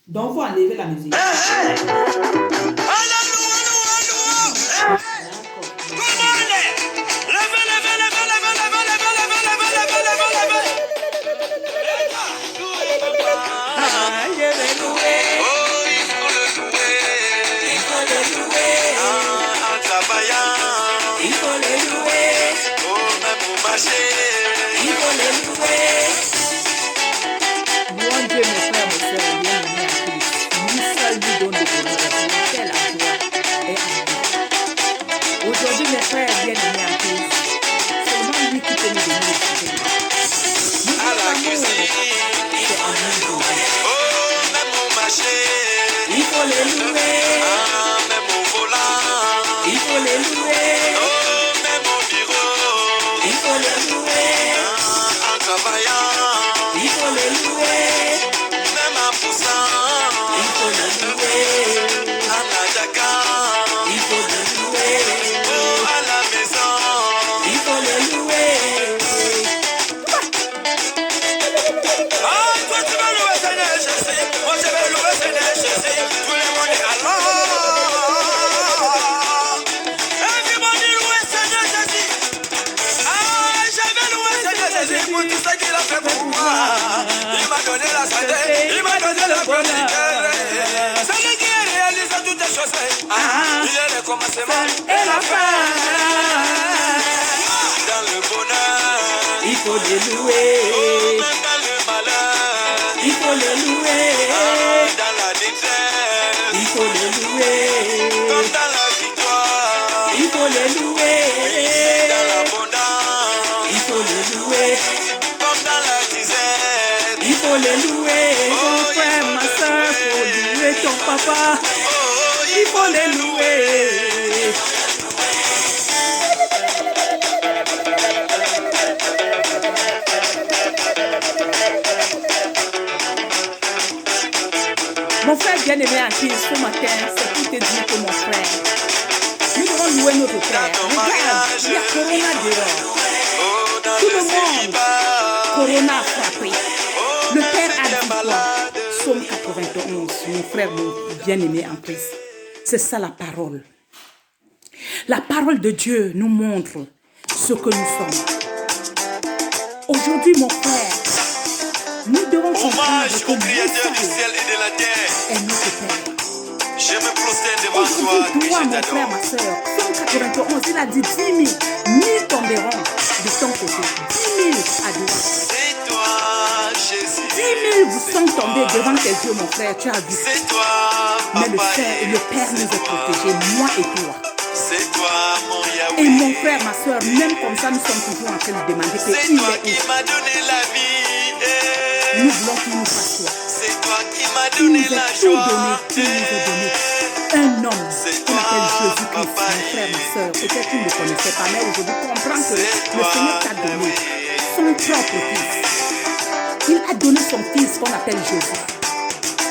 Donc, il faut enlever la musique. Mon Dieu, mes frères, mes sœurs, bien-aimés en Christ, lui seul nous donne le bonheur, laquelle la joie est en nous. Aujourd'hui, mes frères, bien-aimés en Christ, seulement lui qui peut nous donner le bonheur. Nous avons l'amour, c'est en nous. Il faut les louer, il faut les louer, il faut les louer, il faut les louer, il faut les louer, il faut les louer, À la maison, il faut les louer. ah, toi tu vas louer Seigneur Jésus, moi je vais louer Seigneur Jésus, tout le monde est alors. Everybody louer Seigneur Jésus, ah, je vais louer Seigneur Jésus pour tout ce qu'il a fait pour moi. Il m'a donné la santé, il m'a donné la bonheur. C'est lui qui a réalisé toutes les choses. Ah, il est le commencement et la fin. Dans le bonheur, Il faut les louer, même dans le malheur, il faut les louer, dans la détresse, il faut les louer, comme dans la victoire, il faut les louer, dans l'abondance, il faut les louer, comme dans la disette. il faut les louer, mon frère, ma soeur, faut louer ton papa, Oh, il faut les louer. Mon frère bien-aimé en Christ, ce matin, c'est pour te dire que mon frère, nous devons louer notre Père. Regarde, il y a Corona dehors. oh, dans Tout le le monde, célibat, Corona a frappé. oh, Le dans Père a les dit quoi? malades, Psaume 91, mon frère bien-aimé en Christ. C'est ça la parole. La parole de Dieu nous montre ce que nous sommes. Aujourd'hui, mon frère, nous devons comprendre hommage que au Créateur du Dieu ciel et de la terre. est notre Père. Je me prosterne devant toi Aujourd'hui, et toi, je mon frère, t'adore. ma soeur, Psaume 91, il a dit 10 000, 1000 tomberont de ton côté, 10 000 à droite. C'est toi, Jésus. 10 000 vous sont tombés devant tes yeux, mon frère, tu as vu. C'est toi, Mais le papa. Père nous a protégés, moi et toi. C'est toi, mon Et Yahweh. mon frère, ma soeur, même comme ça, nous sommes toujours en train de demander C'est qu'il toi est qui où. m'as donné la vie. Nous voulons qu'il nous fasse quoi? C'est toi qui m'as Il nous donné a la tout donné, joie. il nous a donné un homme C'est qu'on appelle toi, Jésus-Christ, mon papa. frère, ma soeur. Peut-être tu ne le connaissais pas, mais aujourd'hui, comprends que C'est le toi, Seigneur t'a donné Yahweh. son propre fils. Il a donné son fils qu'on appelle Jésus.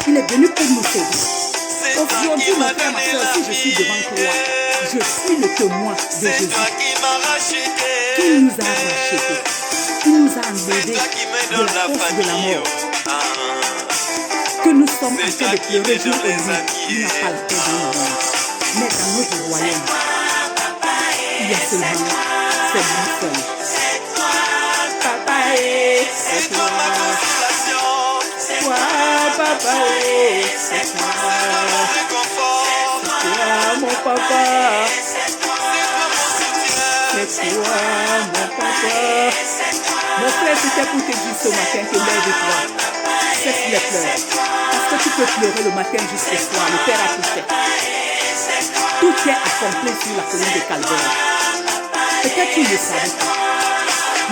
Il est venu pour nous sauver. C'est toi qui Aujourd'hui, mon m'as frère, ma donné soeur, la si je suis devant toi, je suis le témoin de C'est Jésus. toi qui m'as racheté. Qui nous a rachetés. Qui nous a enlevés C'est toi qui me de donne la la force de la famille. mort. Ah. Que nous sommes en C'est train de toi qui pleurer me jour donne et nuit. les Il n'y a pas la paix dans le monde. Mais dans notre royaume, il y a seulement c'est lui seul. Papa, C'est toi ma consolation. c'est toi, papa, c'est toi. Mon réconfort. Toi, mon papa, C'est toi mon soutien. c'est toi, mon papa. Mon frère, c'était pour te dire ce matin que lève-toi. Cesse les pleurs. Parce que tu peux pleurer le matin jusqu'au soir. Le Père a tout fait. Tout est accompli sur la colline de Calvaire. Peut-être tu ne le savais pas.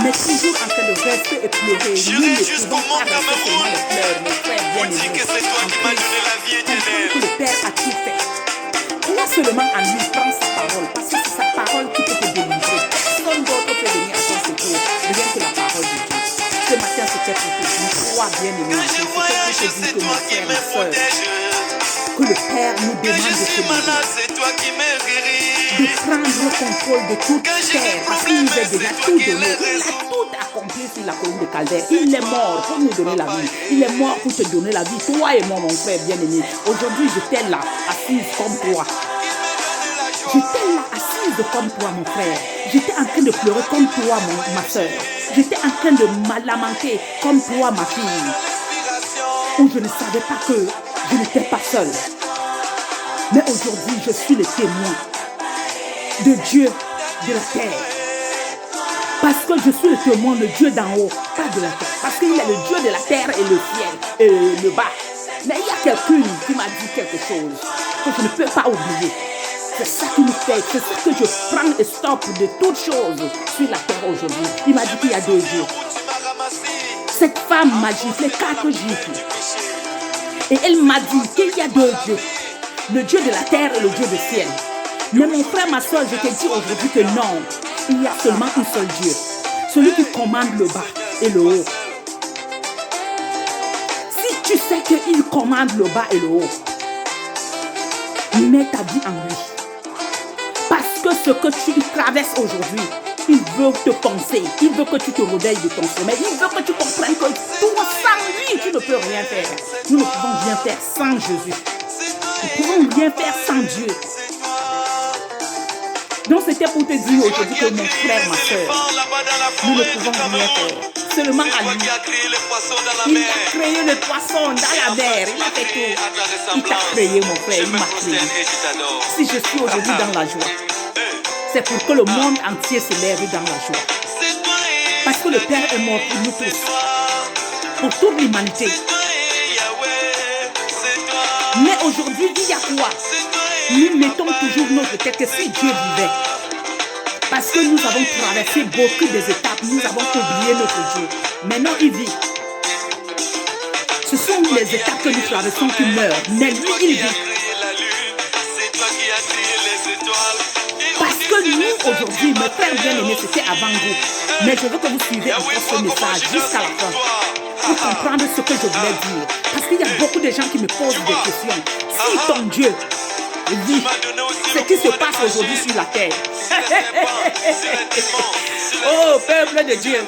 Mais toujours en train de rester et pleurer. Nous J'irai ne jusqu'au pouvons pas mont rester seulement Cameroun. les pleurs. Mon frère On bien dit aimé. que c'est toi qui m'as donné la vie Comprends que éternelle. le Père a tout fait. Là seulement en lui, prends sa parole. Parce que c'est sa parole qui peut te délivrer. Personne d'autre peut venir à ton secours. Rien que la parole de Dieu. Ce matin, c'était pour te dire, crois bien aimé. Quand je voyage, c'est toi qui me protèges. Que le Père nous Quand demande je de suis se malade, c'est toi qui me guéris. de prendre contrôle de toute terre, parce qu'il nous a déjà tout donné. Il a tout accompli sur la colline de Calvaire. Il est mort pour nous donner la vie. Il est mort pour te donner la vie. Toi et moi, mon frère bien-aimé. Aujourd'hui, j'étais là, assise comme toi. J'étais là, assise comme toi, mon frère. J'étais en train de pleurer comme toi, ma soeur. J'étais en train de lamenter comme toi, ma fille. Où je ne savais pas que je n'étais pas seule. Mais aujourd'hui, je suis le témoin de Dieu de la terre. Parce que je suis le témoin de Dieu d'en haut, pas de la terre. Parce qu'il y a le Dieu de la terre et le ciel, et le bas. Mais il y a quelqu'un qui m'a dit quelque chose que je ne peux pas oublier. C'est ça qui nous fait, c'est ça que je prends et stop de toutes choses sur la terre aujourd'hui. Il m'a dit qu'il y a deux dieux. Cette femme m'a giflé 4 gifles. Et elle m'a dit qu'il y a deux dieux. Le Dieu de la terre et le Dieu du ciel. Mais mon frère, ma soeur, je te dis aujourd'hui que non. Il y a seulement un seul Dieu. Celui qui commande le bas et le haut. Si tu sais qu'il commande le bas et le haut, mets ta vie en lui. Parce que ce que tu traverses aujourd'hui, il veut te penser. Il veut que tu te réveilles de ton sommeil. Il veut que tu comprennes que toi, sans lui, tu ne peux rien faire. Nous ne pouvons rien faire sans Jésus. Nous ne pouvons rien faire sans Dieu. Donc c'était pour te dire aujourd'hui que mon frère, ma soeur, nous ne pouvons rien faire. Seulement à lui. Il a créé le poisson dans la mer. Il a fait tout. Il t'a créé, mon frère. Il m'a créé. Si je suis aujourd'hui dans la joie, c'est pour que le monde entier se lève dans la joie. Parce que le Père est mort pour nous tous. Pour toute l'humanité. Mais aujourd'hui, il y a quoi? Nous mettons toujours notre tête que si Dieu vivait. Parce que nous avons traversé beaucoup des étapes. Nous avons oublié notre Dieu. Maintenant, il vit. Ce sont les étapes que nous traversons qui meurent. Mais lui, il vit. Parce que nous, aujourd'hui, mes frères bien-aimés, c'était avant vous. Mais je veux que vous suivez encore ce message jusqu'à la fin. Pour comprendre ce que je voulais dire. Parce qu'il y a beaucoup de gens qui me posent des questions. Si ton Dieu vit, ce qui se passe aujourd'hui sur la terre. Oh, peuple de Dieu.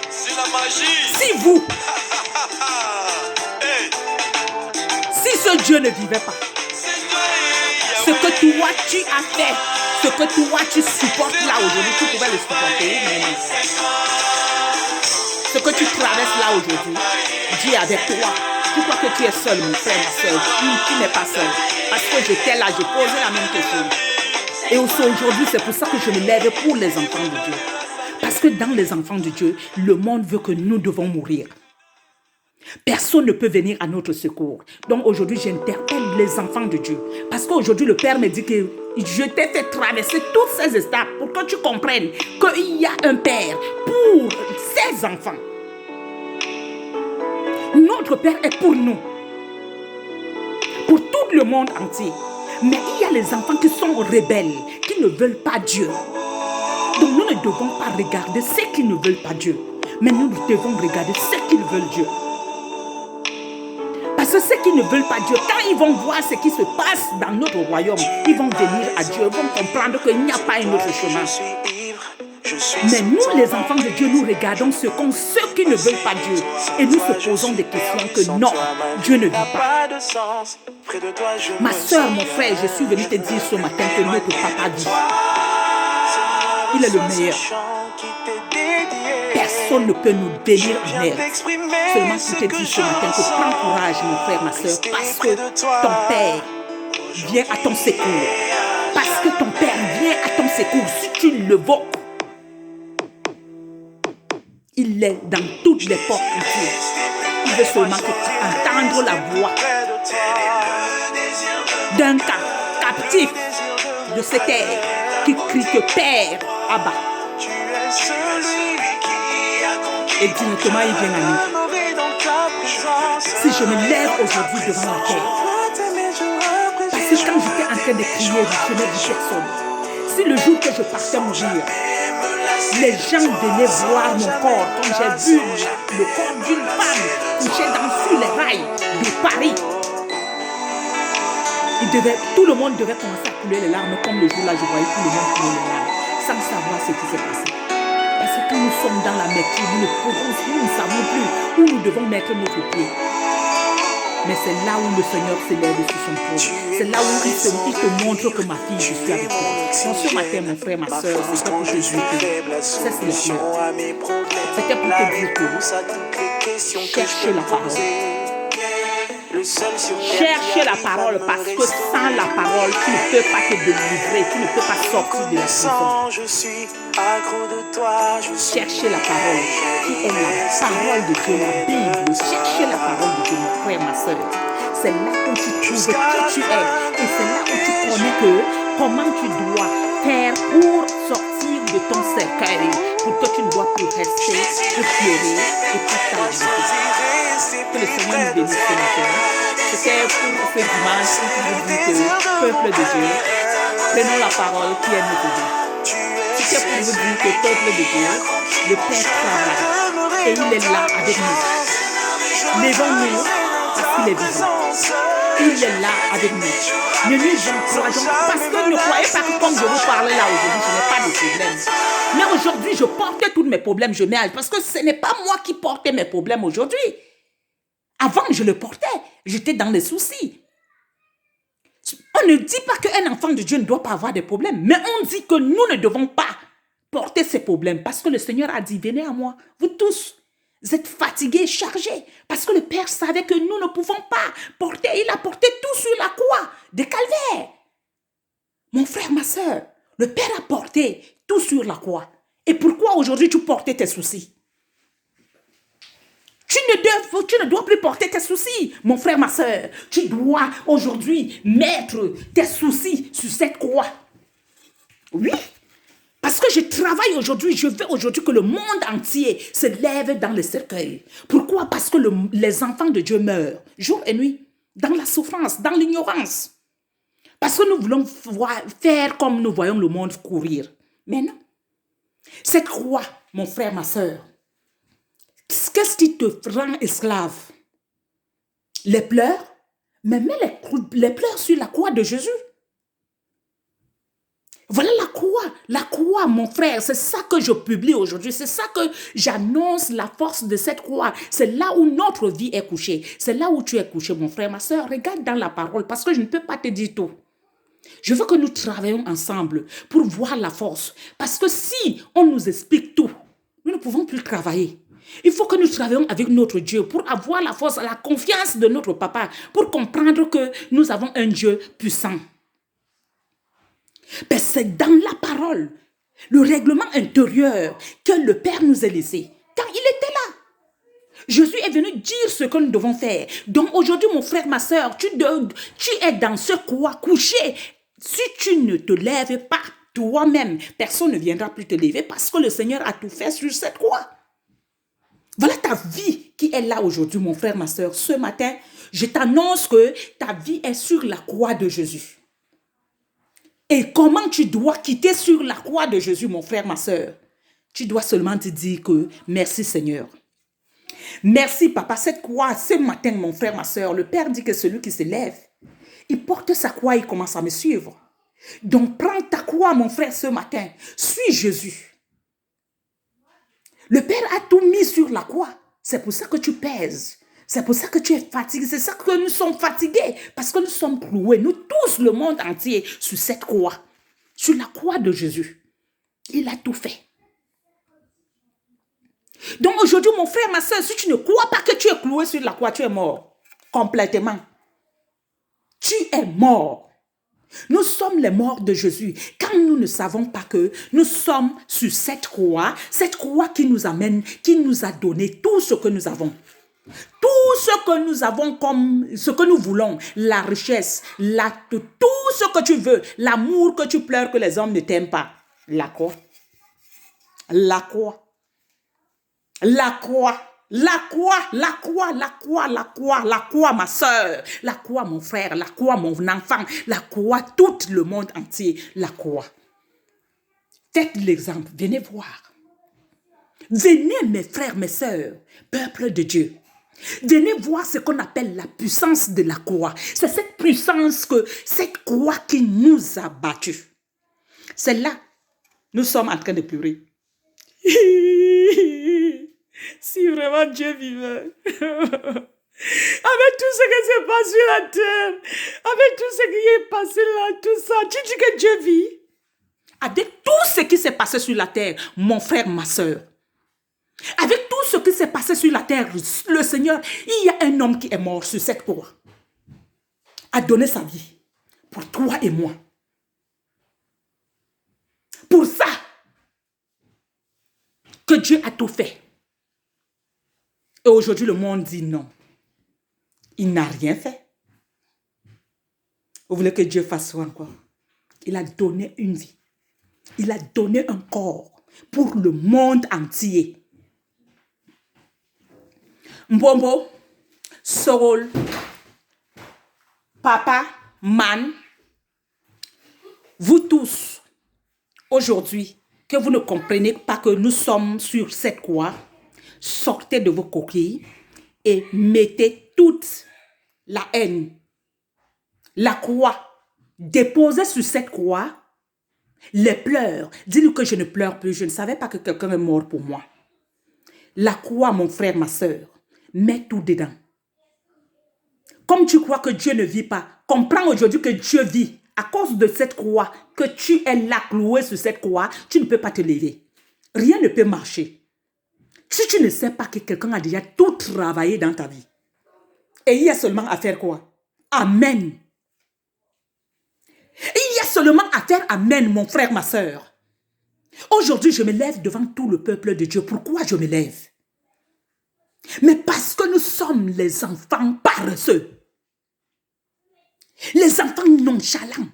Si vous, si ce Dieu ne vivait pas, ce que toi tu as fait, ce que toi tu supportes là aujourd'hui, tu pouvais le supporter, mais non. Ce que tu traverses là aujourd'hui, Dieu est avec toi. Tu crois que tu es seul, mon frère, ma soeur. Tu n'es pas seul. Parce que j'étais là, je posais la même question. Et aussi aujourd'hui, c'est pour ça que je me lève pour les enfants de Dieu. Parce que dans les enfants de Dieu, le monde veut que nous devons mourir. Personne ne peut venir à notre secours. Donc aujourd'hui, j'interpelle les enfants de Dieu. Parce qu'aujourd'hui, le Père me dit que je t'ai fait traverser toutes ces étapes pour que tu comprennes qu'il y a un Père pour ses enfants. Notre Père est pour nous. Pour tout le monde entier. Mais il y a les enfants qui sont rebelles, qui ne veulent pas Dieu. Donc nous ne devons pas regarder ceux qui ne veulent pas Dieu. Mais nous devons regarder ceux qui veulent Dieu. Parce que ceux qui ne veulent pas Dieu, quand ils vont voir ce qui se passe dans notre royaume, ils vont venir à Dieu, ils vont comprendre qu'il n'y a pas un autre chemin. Mais nous, les enfants de Dieu, nous regardons ce qu'ont ceux qui ne veulent pas Dieu. Et nous se posons des questions que non, Dieu ne vit pas. Ma soeur, mon frère, je suis venu te dire ce matin que notre papa vit. Il est le meilleur. Personne ne peut nous bénir en air. Seulement si tu te dis ce matin que prends courage, mon frère, ma soeur, parce que ton Père vient à ton secours. Parce que ton Père vient à ton secours. Si tu le vois, il est dans toutes les portes entières. Il veut seulement entendre la voix d'un captif de cette terre qui crie que Père, Abba. Et directement il vient à nous. Si je me lève aujourd'hui devant la terre, parce que quand j'étais en train de crier, je n'ai vu personne. Si le jour que je partais mourir, les gens venaient voir mon corps quand j'ai vu le corps d'une femme couchée sur les rails de Paris. Tout le monde devait commencer à couler les larmes, comme le jour-là, je voyais tout le monde couler les larmes, sans savoir ce qui s'est passé. Parce que quand nous sommes dans la métier, nous ne savons plus où nous devons mettre notre pied. Mais c'est là où le Seigneur s'élève sur son trône. C'est là où il te montre que ma fille, je suis avec toi. Donc ce matin, mon frère, ma soeur, c'était pour te dire que ça, c'est le fleur. C'était pour te dire que cherchez la parole. Cherchez la parole parce que sans la parole, tu ne peux pas te délivrer, tu ne peux pas sortir de la prison. Cherchez la parole qui est la parole de Dieu, la Bible. Cherchez la parole de Dieu, mon frère, ma soeur. C'est là où tu trouves qui tu es et c'est là où tu connais comment tu dois faire pour sortir de ton cercueil, pour que tu ne dois plus rester, pour pleurer et pour t'alimenter. Que le Seigneur nous bénisse ce matin. C'était pour ce dimanche pour vous dire que, peuple de Dieu, prenons la parole qui est notre vie. C'était pour vous dire que, peuple de Dieu, le Père travaille et il est là avec nous. Levons-nous parce qu'il est vivant. Il est là avec nous. Ne nous encourageons pas parce que ne croyez pas que comme je vous parlais là aujourd'hui, je n'ai pas de problème. Mais aujourd'hui, je portais tous mes problèmes, je mets parce que ce n'est pas moi qui portais mes problèmes aujourd'hui. Avant, je le portais. J'étais dans les soucis. On ne dit pas qu'un enfant de Dieu ne doit pas avoir des problèmes, mais on dit que nous ne devons pas porter ces problèmes parce que le Seigneur a dit, venez à moi, vous tous. Vous êtes fatigués, chargés, parce que le Père savait que nous ne pouvons pas porter. Il a porté tout sur la croix de Calvaire. Mon frère, ma soeur, le Père a porté tout sur la croix. Et pourquoi aujourd'hui tu portais tes soucis? Tu ne dois plus porter tes soucis, mon frère, ma soeur. Tu dois aujourd'hui mettre tes soucis sur cette croix. Oui. Parce que je travaille aujourd'hui, je veux aujourd'hui que le monde entier se lève dans le cercueil. Pourquoi? Parce que les enfants de Dieu meurent jour et nuit, dans la souffrance, dans l'ignorance. Parce que nous voulons faire comme nous voyons le monde courir. Mais non. Cette croix, mon frère, ma soeur, qu'est-ce qui te rend esclave? Les pleurs? Mais mets les pleurs sur la croix de Jésus. Voilà la croix, mon frère, c'est ça que je publie aujourd'hui, c'est ça que j'annonce, la force de cette croix. C'est là où notre vie est couchée, c'est là où tu es couché, mon frère, ma soeur. Regarde dans la parole, parce que je ne peux pas te dire tout. Je veux que nous travaillions ensemble pour voir la force, parce que si on nous explique tout, nous ne pouvons plus travailler. Il faut que nous travaillions avec notre Dieu pour avoir la force, la confiance de notre papa, pour comprendre que nous avons un Dieu puissant. Ben, c'est dans la parole, le règlement intérieur que le Père nous a laissé. Quand il était là, Jésus est venu dire ce que nous devons faire. Donc aujourd'hui, mon frère, ma soeur, tu es dans ce croix couché. Si tu ne te lèves pas toi-même, personne ne viendra plus te lever parce que le Seigneur a tout fait sur cette croix. Voilà ta vie qui est là aujourd'hui, mon frère, ma soeur. Ce matin, je t'annonce que ta vie est sur la croix de Jésus. Et comment tu dois quitter sur la croix de Jésus, mon frère, ma soeur? Tu dois seulement te dire que merci Seigneur. Merci papa, cette croix, ce matin, mon frère, ma soeur, le Père dit que celui qui se lève, il porte sa croix, il commence à me suivre. Donc prends ta croix, mon frère, ce matin. Suis Jésus. Le Père a tout mis sur la croix. C'est pour ça que tu pèses. C'est pour ça que tu es fatigué. C'est ça que nous sommes fatigués. Parce que nous sommes cloués. Nous tous, le monde entier, sur cette croix. Sur la croix de Jésus. Il a tout fait. Donc aujourd'hui, mon frère, ma soeur, si tu ne crois pas que tu es cloué sur la croix, tu es mort. Complètement. Tu es mort. Nous sommes les morts de Jésus. Quand nous ne savons pas que nous sommes sur cette croix qui nous amène, qui nous a donné tout ce que nous avons. Tout ce que nous avons comme ce que nous voulons, la richesse, tout ce que tu veux, l'amour que tu pleures que les hommes ne t'aiment pas. La croix. La croix. La croix. La croix, la croix, la croix, la croix, la croix, ma soeur, la croix, mon frère, la croix, mon enfant, la croix, tout le monde entier, la croix. Faites l'exemple, venez voir. Venez, mes frères, mes soeurs, peuple de Dieu. Venez voir ce qu'on appelle la puissance de la croix. C'est cette puissance cette croix qui nous a battus. C'est là, nous sommes en train de pleurer. Si vraiment Dieu vivait, avec tout ce qui s'est passé sur la terre, avec tout ce qui est passé là, tout ça, tu dis que Dieu vit? Avec tout ce qui s'est passé sur la terre, mon frère, ma soeur, avec tout ce qui s'est passé sur la terre, le Seigneur, il y a un homme qui est mort sur cette croix, a donné sa vie pour toi et moi. Pour ça que Dieu a tout fait. Et aujourd'hui, le monde dit non. Il n'a rien fait. Vous voulez que Dieu fasse quoi encore? Il a donné une vie. Il a donné un corps pour le monde entier. Mbombo, Sorol, Papa, Man, vous tous, aujourd'hui, que vous ne comprenez pas que nous sommes sur cette croix, sortez de vos coquilles et mettez toute la haine, la croix, déposez sur cette croix les pleurs. Dis-nous que je ne pleure plus, je ne savais pas que quelqu'un est mort pour moi. La croix, mon frère, ma soeur, mets tout dedans. Comme tu crois que Dieu ne vit pas, comprends aujourd'hui que Dieu vit. À cause de cette croix, que tu es là cloué sur cette croix, tu ne peux pas te lever. Rien ne peut marcher. Si tu ne sais pas que quelqu'un a déjà tout travaillé dans ta vie, et il y a seulement à faire quoi? Amen. Il y a seulement à faire amen, mon frère, ma soeur. Aujourd'hui, je me lève devant tout le peuple de Dieu. Pourquoi je me lève? Mais parce que nous sommes les enfants paresseux. Les enfants nonchalants.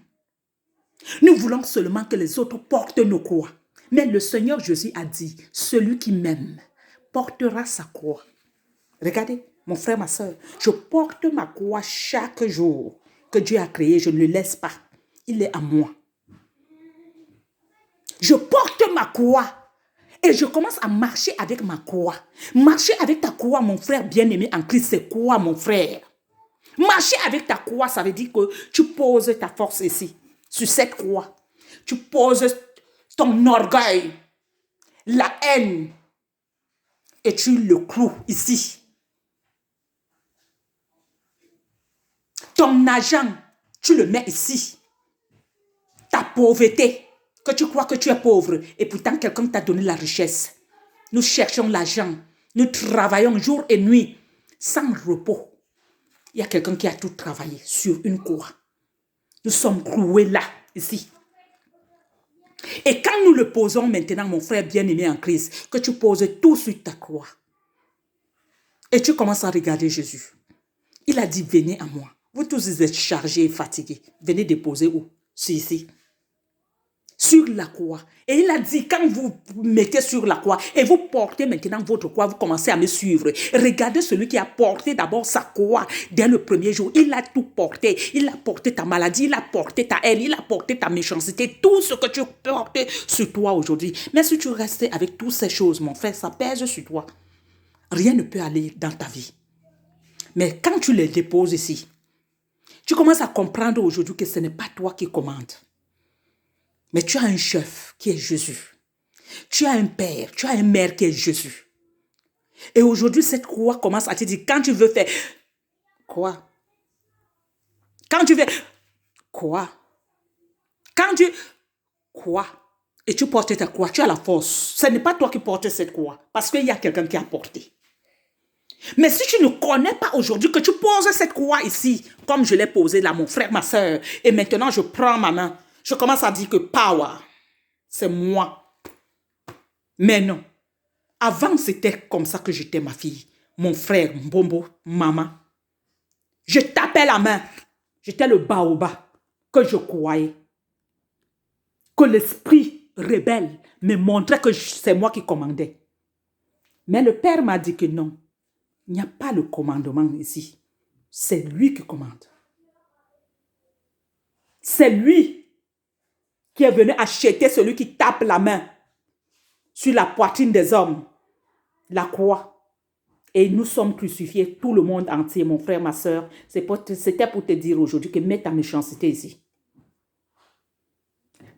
Nous voulons seulement que les autres portent nos croix. Mais le Seigneur Jésus a dit, celui qui m'aime portera sa croix. Regardez, mon frère, ma soeur, je porte ma croix chaque jour que Dieu a créé. Je ne le laisse pas. Il est à moi. Je porte ma croix. Et je commence à marcher avec ma croix. Marcher avec ta croix, mon frère bien-aimé en Christ, c'est quoi, mon frère? Marcher avec ta croix, ça veut dire que tu poses ta force ici, sur cette croix. Tu poses ton orgueil, la haine, et tu le cloues ici. Ton argent, tu le mets ici. Ta pauvreté, que tu crois que tu es pauvre, et pourtant quelqu'un t'a donné la richesse. Nous cherchons l'argent, nous travaillons jour et nuit, sans repos. Il y a quelqu'un qui a tout travaillé sur une croix. Nous sommes cloués là, ici. Et quand nous le posons maintenant, mon frère bien-aimé en Christ, que tu poses tout sur ta croix, et tu commences à regarder Jésus. Il a dit, venez à moi. Vous tous vous êtes chargés et fatigués. Venez déposer où? C'est ici. Sur la croix. Et il a dit, quand vous mettez sur la croix et vous portez maintenant votre croix, vous commencez à me suivre. Regardez celui qui a porté d'abord sa croix dès le premier jour. Il a tout porté. Il a porté ta maladie, il a porté ta haine, il a porté ta méchanceté, tout ce que tu portes sur toi aujourd'hui. Mais si tu restes avec toutes ces choses, mon frère, ça pèse sur toi. Rien ne peut aller dans ta vie. Mais quand tu les déposes ici, tu commences à comprendre aujourd'hui que ce n'est pas toi qui commandes. Mais tu as un chef qui est Jésus. Tu as un père, tu as un mère qui est Jésus. Et aujourd'hui, cette croix commence à te dire, quand tu veux faire quoi? Quand tu veux quoi? Quand tu quoi? Et tu portes ta croix, tu as la force. Ce n'est pas toi qui portes cette croix, parce qu'il y a quelqu'un qui a porté. Mais si tu ne connais pas aujourd'hui que tu poses cette croix ici, comme je l'ai posée là, mon frère, ma soeur, et maintenant je prends ma main, je commence à dire que power, c'est moi. Mais non. Avant, c'était comme ça que j'étais ma fille. Mon frère, Mbombo, maman. Je tapais la main. J'étais le baobab que je croyais. Que l'esprit rebelle me montrait que c'est moi qui commandais. Mais le père m'a dit que non. Il n'y a pas le commandement ici. C'est lui qui commande. C'est lui qui est venu acheter celui qui tape la main sur la poitrine des hommes, la croix. Et nous sommes crucifiés, tout le monde entier, mon frère, ma soeur. C'était pour te dire aujourd'hui que mets ta méchanceté ici.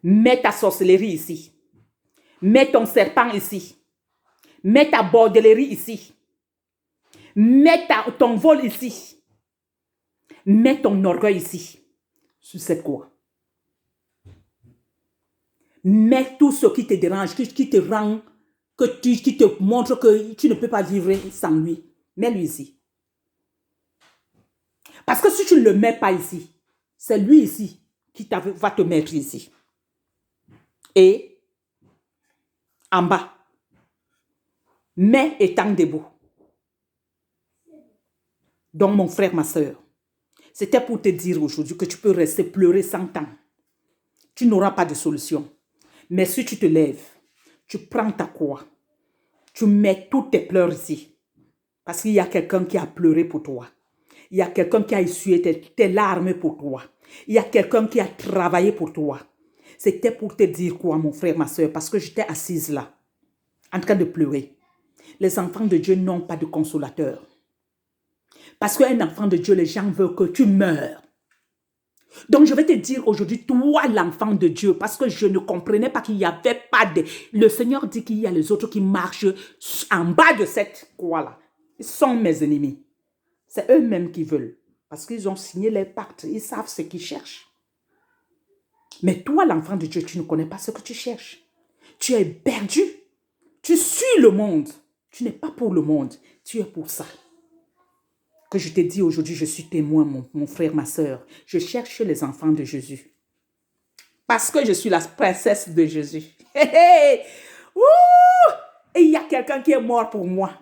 Mets ta sorcellerie ici. Mets ton serpent ici. Mets ta bordellerie ici. Mets ton vol ici. Mets ton orgueil ici. Sur cette croix. Mets tout ce qui te dérange, qui te rend, qui te montre que tu ne peux pas vivre sans lui. Mets-lui ici. Parce que si tu ne le mets pas ici, c'est lui ici qui va te mettre ici. Et en bas, mais étant debout. Donc, mon frère, ma soeur, c'était pour te dire aujourd'hui que tu peux rester pleurer 100 ans. Tu n'auras pas de solution. Mais si tu te lèves, tu prends ta croix, tu mets toutes tes pleurs ici. Parce qu'il y a quelqu'un qui a pleuré pour toi. Il y a quelqu'un qui a essuyé tes larmes pour toi. Il y a quelqu'un qui a travaillé pour toi. C'était pour te dire quoi, mon frère, ma soeur, parce que j'étais assise là, en train de pleurer. Les enfants de Dieu n'ont pas de consolateur. Parce qu'un enfant de Dieu, les gens veulent que tu meurs. Donc, je vais te dire aujourd'hui, toi, l'enfant de Dieu, parce que je ne comprenais pas qu'il n'y avait pas de... Le Seigneur dit qu'il y a les autres qui marchent en bas de cette croix-là. Ils sont mes ennemis. C'est eux-mêmes qui veulent. Parce qu'ils ont signé les pactes. Ils savent ce qu'ils cherchent. Mais toi, l'enfant de Dieu, tu ne connais pas ce que tu cherches. Tu es perdu. Tu suis le monde. Tu n'es pas pour le monde. Tu es pour ça. Que je te dis aujourd'hui, je suis témoin, mon frère, ma soeur. Je cherche les enfants de Jésus. Parce que je suis la princesse de Jésus. Hey, hey. Et il y a quelqu'un qui est mort pour moi.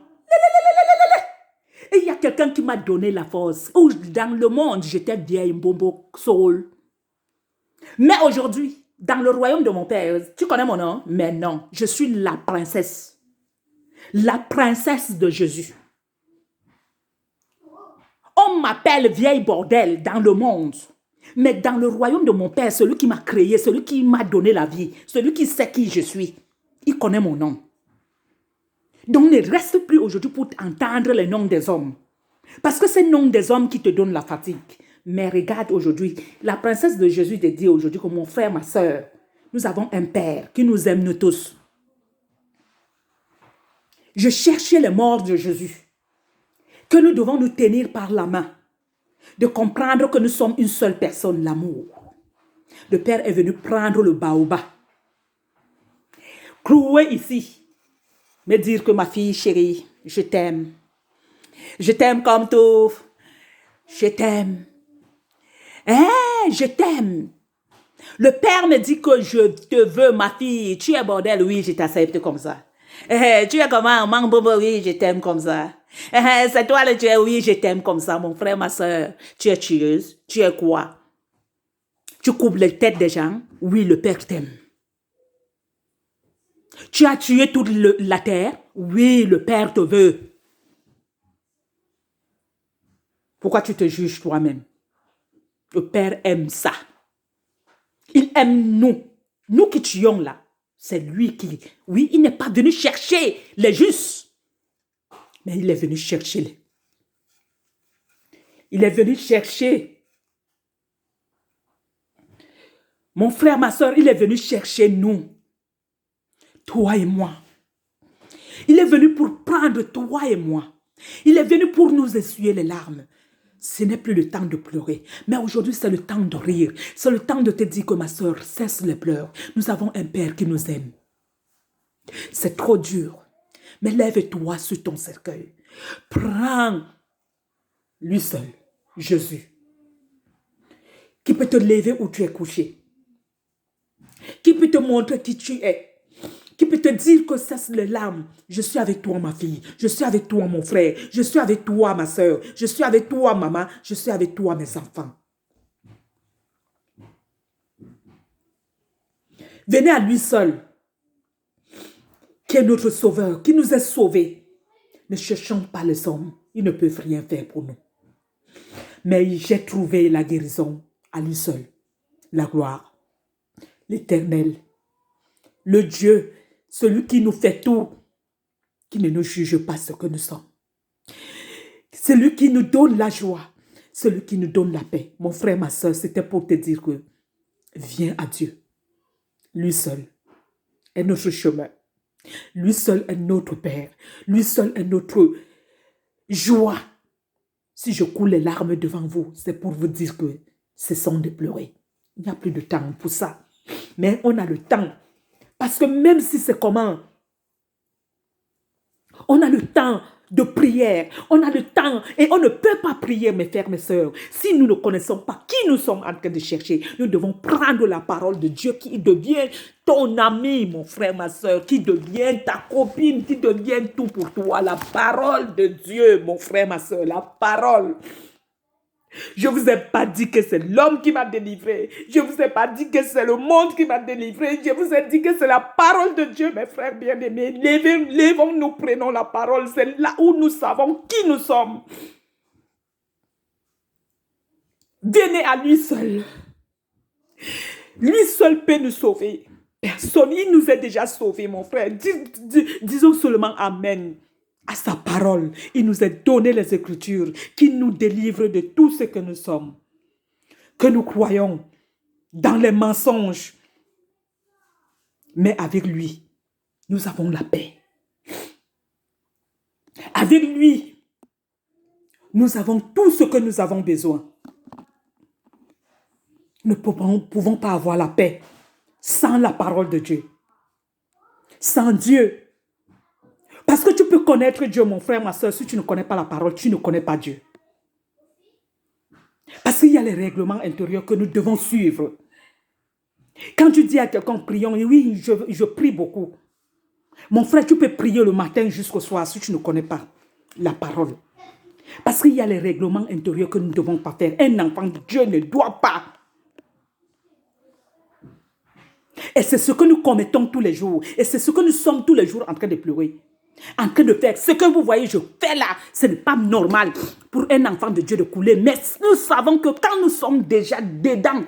Et il y a quelqu'un qui m'a donné la force. Dans le monde, j'étais vieille, bombo, soul. Mais aujourd'hui, dans le royaume de mon père, tu connais mon nom? Mais non, je suis la princesse. La princesse de Jésus. On m'appelle vieille bordel dans le monde. Mais dans le royaume de mon père, celui qui m'a créé, celui qui m'a donné la vie, celui qui sait qui je suis, il connaît mon nom. Donc ne reste plus aujourd'hui pour entendre les noms des hommes. Parce que c'est le nom des hommes qui te donnent la fatigue. Mais regarde aujourd'hui, la princesse de Jésus te dit aujourd'hui que mon frère, ma soeur, nous avons un père qui nous aime nous tous. Je cherchais les morts de Jésus. Que nous devons nous tenir par la main. De comprendre que nous sommes une seule personne, l'amour. Le Père est venu prendre le baobab. Clouer ici. Me dire que ma fille chérie, je t'aime. Je t'aime comme tout. Je t'aime. Je t'aime. Le Père me dit que je te veux, ma fille. Tu es bordel, oui, je t'accepte comme ça. Tu es comment, Mambobo, oui, je t'aime comme ça. C'est toi le Dieu, oui, je t'aime comme ça, mon frère, ma soeur. Tu es tueuse, tu es quoi? Tu coupes les têtes des gens, oui, le Père t'aime. Tu as tué toute la terre, oui, le Père te veut. Pourquoi tu te juges toi-même? Le Père aime ça. Il aime nous. Nous qui tuons là. C'est lui qui... Oui, il n'est pas venu chercher les justes. Mais il est venu chercher les... Il est venu chercher... Mon frère, ma soeur, il est venu chercher nous. Toi et moi. Il est venu pour prendre toi et moi. Il est venu pour nous essuyer les larmes. Ce n'est plus le temps de pleurer. Mais aujourd'hui, c'est le temps de rire. C'est le temps de te dire que ma soeur, cesse les pleurs. Nous avons un Père qui nous aime. C'est trop dur. Mais lève-toi sur ton cercueil. Prends lui seul, Jésus, qui peut te lever où tu es couché. Qui peut te montrer qui tu es. Qui peut te dire que cesse les larmes. Je suis avec toi, ma fille. Je suis avec toi, mon frère. Je suis avec toi, ma soeur. Je suis avec toi, maman. Je suis avec toi, mes enfants. Venez à lui seul, qui est notre sauveur, qui nous a sauvés. Ne cherchons pas les hommes. Ils ne peuvent rien faire pour nous. Mais j'ai trouvé la guérison à lui seul. La gloire, l'Éternel, le Dieu, celui qui nous fait tout, qui ne nous juge pas ce que nous sommes. C'est lui qui nous donne la joie. C'est lui qui nous donne la paix. Mon frère, ma soeur, c'était pour te dire que viens à Dieu. Lui seul est notre chemin. Lui seul est notre Père. Lui seul est notre joie. Si je coule les larmes devant vous, c'est pour vous dire que cessons de pleurer. Il n'y a plus de temps pour ça. Mais on a le temps. Parce que même si c'est comment, on a le temps de prière. On a le temps et on ne peut pas prier, mes frères, mes sœurs. Si nous ne connaissons pas qui nous sommes en train de chercher, nous devons prendre la parole de Dieu qui devient ton ami, mon frère, ma sœur, qui devient ta copine, qui devient tout pour toi. La parole de Dieu, mon frère, ma sœur, la parole. Je ne vous ai pas dit que c'est l'homme qui m'a délivré. Je ne vous ai pas dit que c'est le monde qui m'a délivré. Je vous ai dit que c'est la parole de Dieu, mes frères bien-aimés. Lèvons-nous, prenons la parole. C'est là où nous savons qui nous sommes. Venez à lui seul. Lui seul peut nous sauver. Personne, il nous a déjà sauvés, mon frère. Disons seulement Amen. À sa parole, il nous a donné les Écritures qui nous délivrent de tout ce que nous sommes, que nous croyons dans les mensonges. Mais avec lui, nous avons la paix. Avec lui, nous avons tout ce que nous avons besoin. Nous ne pouvons pas avoir la paix sans la parole de Dieu. Sans Dieu. Parce que tu peux connaître Dieu, mon frère, ma soeur, si tu ne connais pas la parole, tu ne connais pas Dieu. Parce qu'il y a les règlements intérieurs que nous devons suivre. Quand tu dis à quelqu'un, prions, oui, je prie beaucoup. Mon frère, tu peux prier le matin jusqu'au soir si tu ne connais pas la parole. Parce qu'il y a les règlements intérieurs que nous ne devons pas faire. Un enfant de Dieu ne doit pas. Et c'est ce que nous commettons tous les jours. Et c'est ce que nous sommes tous les jours en train de pleurer. En train de faire. Ce que vous voyez, je fais là, ce n'est pas normal pour un enfant de Dieu de couler. Mais nous savons que quand nous sommes déjà dedans,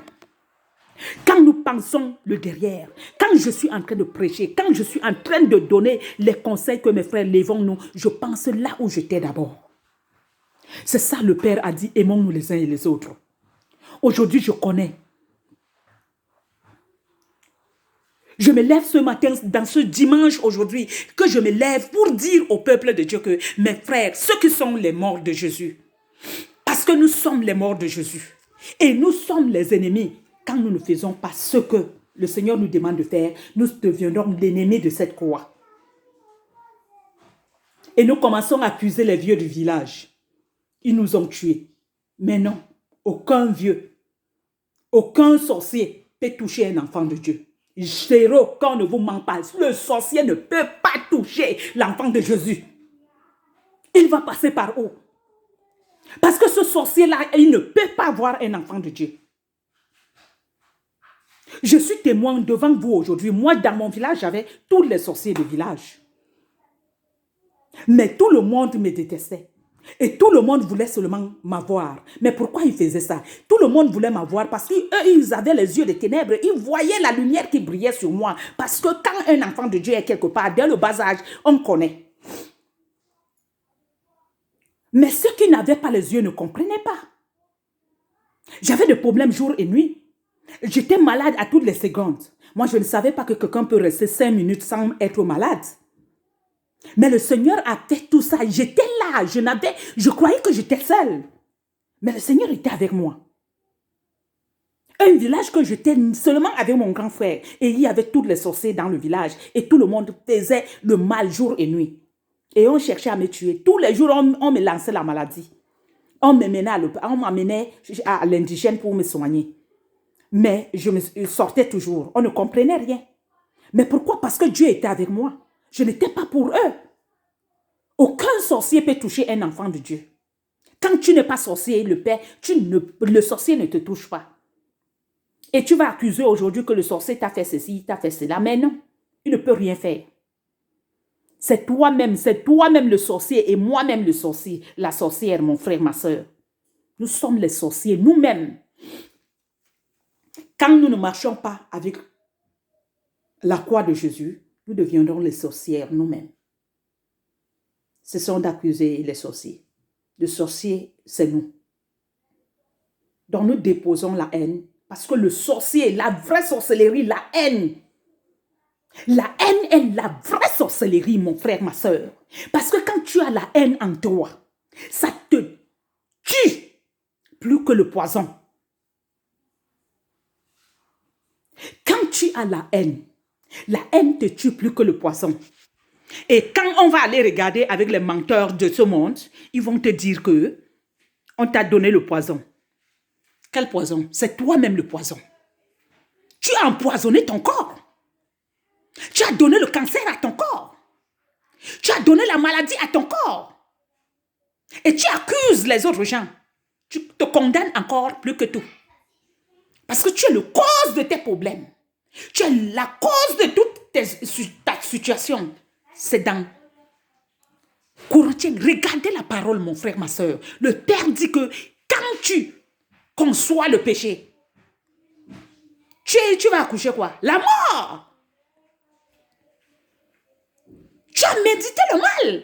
quand nous pensons le derrière, quand je suis en train de prêcher, quand je suis en train de donner les conseils que mes frères lèvons-nous, je pense là où j'étais d'abord. C'est ça le Père a dit, aimons-nous les uns et les autres. Aujourd'hui, je connais. Je me lève ce matin, dans ce dimanche aujourd'hui, que je me lève pour dire au peuple de Dieu que mes frères, ceux qui sont les morts de Jésus, parce que nous sommes les morts de Jésus, et nous sommes les ennemis, quand nous ne faisons pas ce que le Seigneur nous demande de faire, nous deviendrons l'ennemi de cette croix. Et nous commençons à accuser les vieux du village. Ils nous ont tués. Mais non, aucun vieux, aucun sorcier peut toucher un enfant de Dieu. Zéro, quand on ne vous ment pas, le sorcier ne peut pas toucher l'enfant de Jésus. Il va passer par où? Parce que ce sorcier-là, il ne peut pas voir un enfant de Dieu. Je suis témoin devant vous aujourd'hui. Moi, dans mon village, j'avais tous les sorciers du village. Mais tout le monde me détestait. Et tout le monde voulait seulement m'avoir. Mais pourquoi ils faisaient ça? Tout le monde voulait m'avoir parce qu'eux, ils avaient les yeux de ténèbres. Ils voyaient la lumière qui brillait sur moi. Parce que quand un enfant de Dieu est quelque part, dès le bas âge, on connaît. Mais ceux qui n'avaient pas les yeux ne comprenaient pas. J'avais des problèmes jour et nuit. J'étais malade à toutes les secondes. Moi, je ne savais pas que quelqu'un peut rester 5 minutes sans être malade. Mais le Seigneur a fait tout ça. J'étais là. Je croyais que j'étais seule. Mais le Seigneur était avec moi. Un village que j'étais seulement avec mon grand frère. Et il y avait tous les sorciers dans le village. Et tout le monde faisait le mal jour et nuit. Et on cherchait à me tuer. Tous les jours, on me lançait la maladie. On m'amenait à l'indigène pour me soigner. Mais je me sortais toujours. On ne comprenait rien. Mais pourquoi? Parce que Dieu était avec moi. Je n'étais pas pour eux. Aucun sorcier peut toucher un enfant de Dieu. Quand tu n'es pas sorcier, le sorcier ne te touche pas. Et tu vas accuser aujourd'hui que le sorcier t'a fait ceci, t'a fait cela. Mais non, il ne peut rien faire. C'est toi-même le sorcier et moi-même le sorcier, la sorcière, mon frère, ma soeur. Nous sommes les sorciers, nous-mêmes. Quand nous ne marchons pas avec la croix de Jésus, nous deviendrons les sorcières nous-mêmes. Ce sont d'accuser les sorciers. Le sorcier, c'est nous. Donc nous déposons la haine. Parce que le sorcier, la vraie sorcellerie, la haine. La haine est la vraie sorcellerie, mon frère, ma soeur. Parce que quand tu as la haine en toi, ça te tue plus que le poison. Quand tu as la haine te tue plus que le poison. Et quand on va aller regarder avec les menteurs de ce monde, ils vont te dire que on t'a donné le poison. Quel poison? C'est toi-même le poison. Tu as empoisonné ton corps. Tu as donné le cancer à ton corps. Tu as donné la maladie à ton corps. Et tu accuses les autres gens. Tu te condamnes encore plus que tout. Parce que tu es le cause de tes problèmes. Tu es la cause de toute ta situation. C'est dans Corinthiens. Regardez la parole, mon frère, ma soeur. Le Père dit que quand tu conçois le péché, tu vas accoucher quoi? La mort. Tu as médité le mal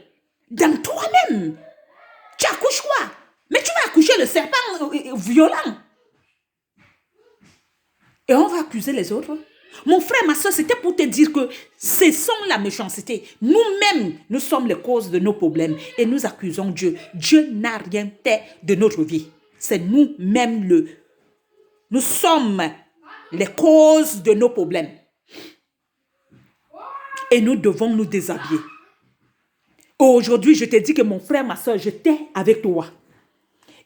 dans toi-même. Tu accouches quoi? Mais tu vas accoucher le serpent violent. Et on va accuser les autres. Mon frère, ma soeur, c'était pour te dire que cessons la méchanceté. Nous-mêmes, nous sommes les causes de nos problèmes et nous accusons Dieu. Dieu n'a rien fait de notre vie. C'est nous-mêmes nous sommes les causes de nos problèmes. Et nous devons nous déshabiller. Aujourd'hui, je te dis que mon frère, ma soeur, j'étais avec toi.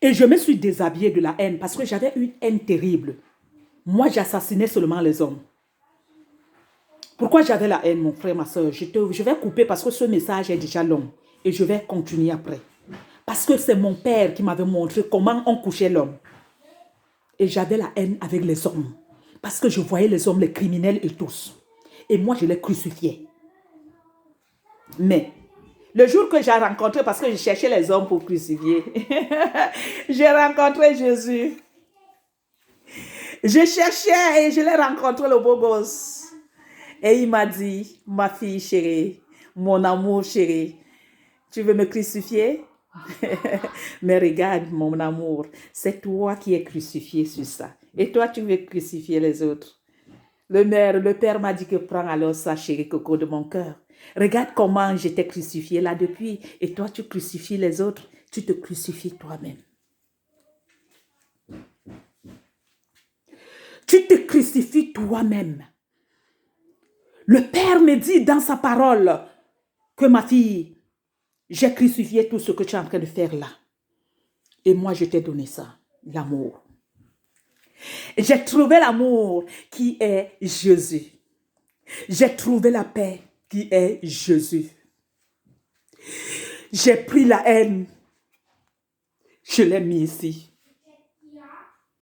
Et je me suis déshabillée de la haine parce que j'avais une haine terrible. Moi, j'assassinais seulement les hommes. Pourquoi j'avais la haine, mon frère, ma soeur? Je vais couper parce que ce message est déjà long. Et je vais continuer après. Parce que c'est mon père qui m'avait montré comment on couchait l'homme. Et j'avais la haine avec les hommes. Parce que je voyais les hommes, les criminels et tous. Et moi, je les crucifiais. Mais le jour que j'ai rencontré, parce que je cherchais les hommes pour crucifier, j'ai rencontré Jésus. Je cherchais et je l'ai rencontré, le beau gosse. Et il m'a dit, ma fille chérie, mon amour chéri, tu veux me crucifier? Mais regarde, mon amour, c'est toi qui es crucifié sur ça. Et toi, tu veux crucifier les autres. Le père m'a dit que prends alors ça, chérie coco de mon cœur. Regarde comment j'étais crucifié là depuis. Et toi, tu crucifies les autres. Tu te crucifies toi-même. Tu te crucifies toi-même. Le Père me dit dans sa parole que ma fille, j'ai crucifié tout ce que tu es en train de faire là. Et moi, je t'ai donné ça, l'amour. J'ai trouvé l'amour qui est Jésus. J'ai trouvé la paix qui est Jésus. J'ai pris la haine. Je l'ai mis ici.